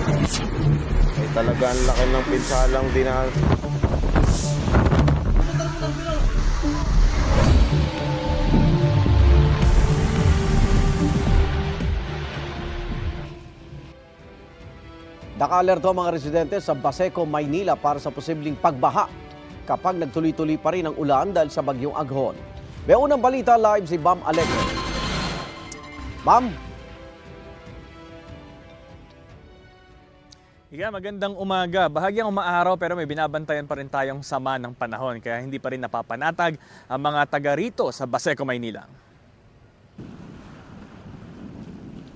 Ay talaga ang laki ng pinsalang dinan. Naka-alerto ang mga residente sa Baseco, Maynila para sa posibleng pagbaha kapag nagtuloy-tuloy pa rin ang ulan dahil sa bagyong Aghon. May unang balita live si Bam Alegre. Bam? Magandang umaga. Bahagyang umaaraw pero may binabantayan pa rin tayong sama ng panahon kaya hindi pa rin napapanatag ang mga taga rito sa Baseco, Maynila.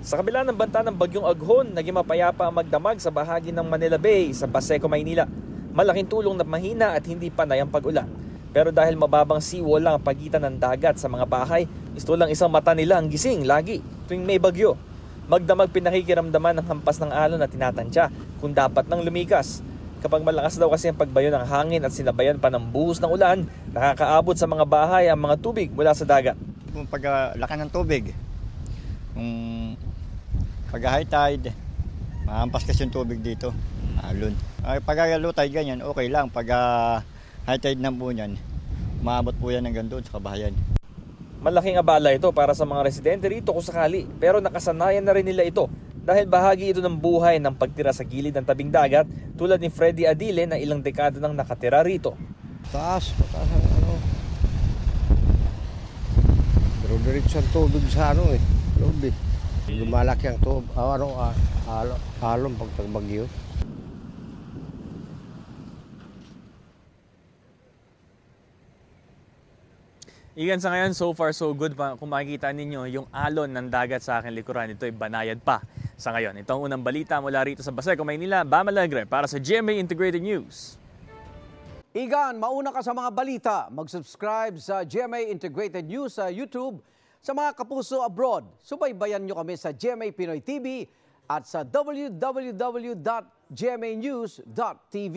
Sa kabila ng banta ng bagyong Aghon, naging mapayapa ang magdamag sa bahagi ng Manila Bay sa Baseco, Maynila. Malaking tulong na mahina at hindi panay ang pag-ulan. Pero dahil mababang seawall lang ang pagitan ng dagat sa mga bahay, gusto lang isang mata nila ang gising lagi tuwing may bagyo. Magdamag pinakikiramdaman ng hampas ng alon na tinatansya kung dapat nang lumikas. Kapag malakas daw kasi ang pagbayo ng hangin at sinabayan pa ng buhos ng ulan, nakakaabot sa mga bahay ang mga tubig mula sa dagat. Kung paglaki ng tubig, kung pag high tide, mahampas kasi yung tubig dito, alon. Pag low tide ganyan, okay lang. Pag high tide na po yan, maabot po yan hanggang doon sa kabahayan. Malaking abala ito para sa mga residente rito kung sakali, pero nakasanayan na rin nila ito dahil bahagi ito ng buhay ng pagtira sa gilid ng tabing dagat tulad ni Freddy Adile na ilang dekada nang nakatira rito. Mataas ang ano. Diretso ang tubig sa lobby. Lumalaki ang tubig, alon pag tagbagyo. Igan, sa ngayon, so far so good. Kung makikita ninyo, yung alon ng dagat sa akin likuran, ito ay banayad pa sa ngayon. Ito ang unang balita mula rito sa Baseco, Maynila. Bam Alegre para sa GMA Integrated News. Igan, mauna ka sa mga balita. Mag-subscribe sa GMA Integrated News sa YouTube. Sa mga kapuso abroad, subaybayan nyo kami sa GMA Pinoy TV at sa www.gmanews.tv.